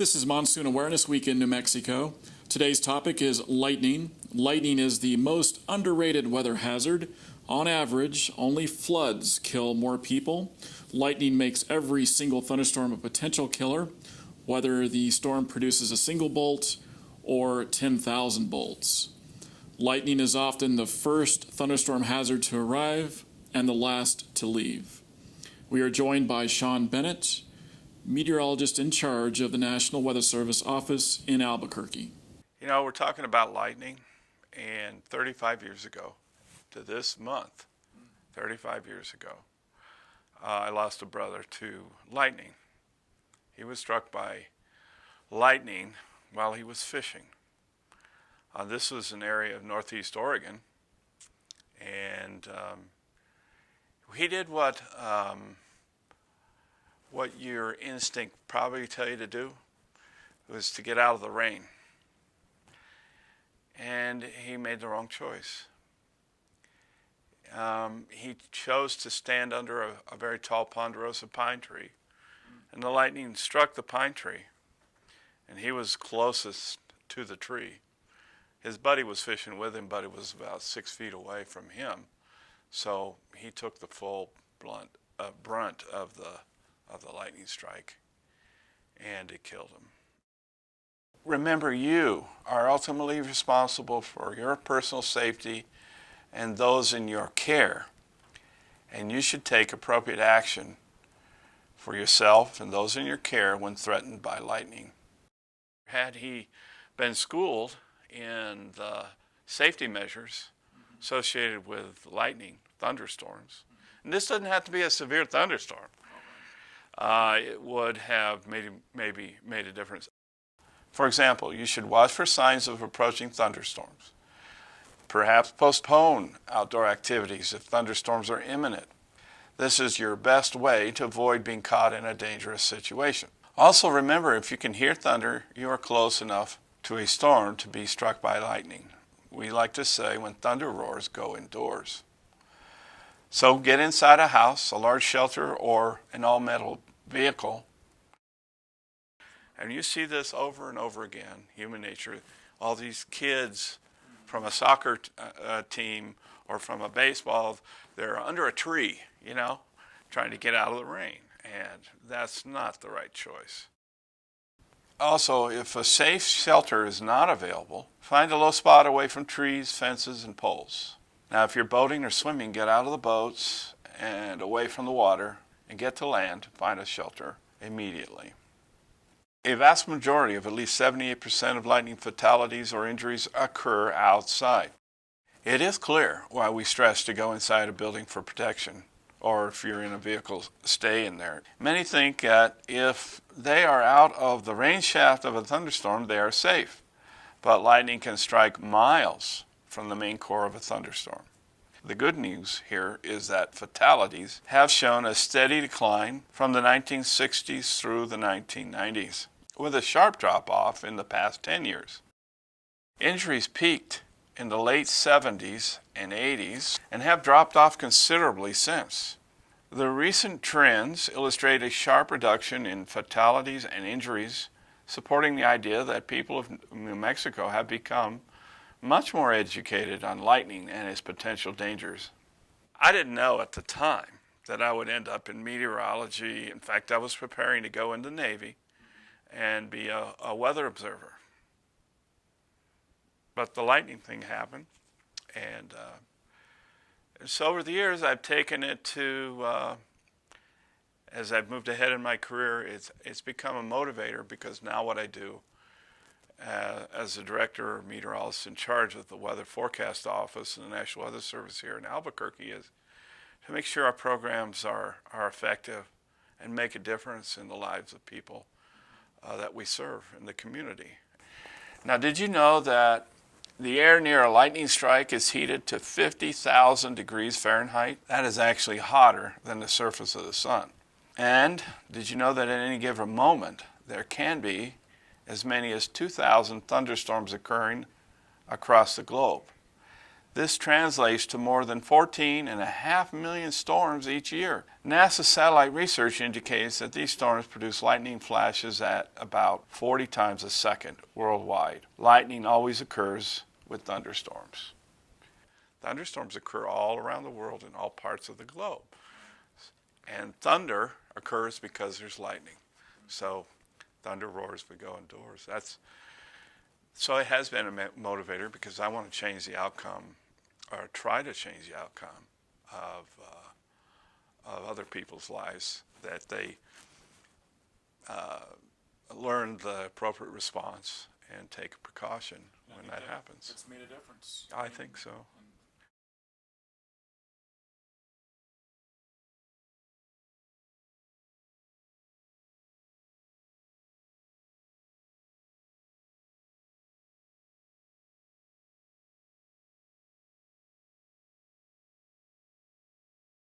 This is Monsoon Awareness Week in New Mexico. Today's topic is lightning. Lightning is the most underrated weather hazard. On average, only floods kill more people. Lightning makes every single thunderstorm a potential killer, whether the storm produces a single bolt or 10,000 bolts. Lightning is often the first thunderstorm hazard to arrive and the last to leave. We are joined by Shawn Bennett, meteorologist in charge of the National Weather Service office in Albuquerque. You know, we're talking about lightning, and 35 years ago to this month, 35 years ago, I lost a brother to lightning. He was struck by lightning while he was fishing. This was an area of northeast Oregon, and he did what your instinct probably tell you to do, was to get out of the rain. And he made the wrong choice. He chose to stand under a very tall ponderosa pine tree, and the lightning struck the pine tree, and he was closest to the tree. His buddy was fishing with him, but it was about 6 feet away from him, so he took the full brunt of the lightning strike, and it killed him. Remember, you are ultimately responsible for your personal safety and those in your care, and you should take appropriate action for yourself and those in your care when threatened by lightning. Had he been schooled in the safety measures associated with lightning, thunderstorms, and this doesn't have to be a severe thunderstorm, it would have maybe made a difference. For example, you should watch for signs of approaching thunderstorms. Perhaps postpone outdoor activities if thunderstorms are imminent. This is your best way to avoid being caught in a dangerous situation. Also remember, if you can hear thunder, you are close enough to a storm to be struck by lightning. We like to say, when thunder roars, go indoors. So get inside a house, a large shelter, or an all-metal vehicle. And you see this over and over again, human nature. All these kids from a soccer team or from a baseball, they're under a tree, trying to get out of the rain. And that's not the right choice. Also, if a safe shelter is not available, find a low spot away from trees, fences, and poles. Now, if you're boating or swimming, get out of the boats and away from the water and get to land. Find a shelter immediately. A vast majority of at least 78% of lightning fatalities or injuries occur outside. It is clear why we stress to go inside a building for protection, or if you're in a vehicle, stay in there. Many think that if they are out of the rain shaft of a thunderstorm, they are safe. But lightning can strike miles from the main core of a thunderstorm. The good news here is that fatalities have shown a steady decline from the 1960s through the 1990s, with a sharp drop-off in the past 10 years. Injuries peaked in the late 70s and 80s and have dropped off considerably since. The recent trends illustrate a sharp reduction in fatalities and injuries, supporting the idea that people of New Mexico have become much more educated on lightning and its potential dangers. I didn't know at the time that I would end up in meteorology. In fact, I was preparing to go in the Navy and be a weather observer. But the lightning thing happened, and so over the years I've taken it to, as I've moved ahead in my career, it's become a motivator, because now what I do as the director or meteorologist in charge of the Weather Forecast Office in the National Weather Service here in Albuquerque is to make sure our programs are effective and make a difference in the lives of people that we serve in the community. Now, did you know that the air near a lightning strike is heated to 50,000 degrees Fahrenheit? That is actually hotter than the surface of the sun. And did you know that at any given moment there can be as many as 2,000 thunderstorms occurring across the globe? This translates to more than 14.5 million storms each year. NASA satellite research indicates that these storms produce lightning flashes at about 40 times a second worldwide. Lightning always occurs with thunderstorms. Thunderstorms occur all around the world in all parts of the globe. And thunder occurs because there's lightning. So thunder roars, we go indoors. So it has been a motivator because I want to change the outcome, or try to change the outcome of other people's lives, that they learn the appropriate response and take a precaution when that happens. It's made a difference. I think so.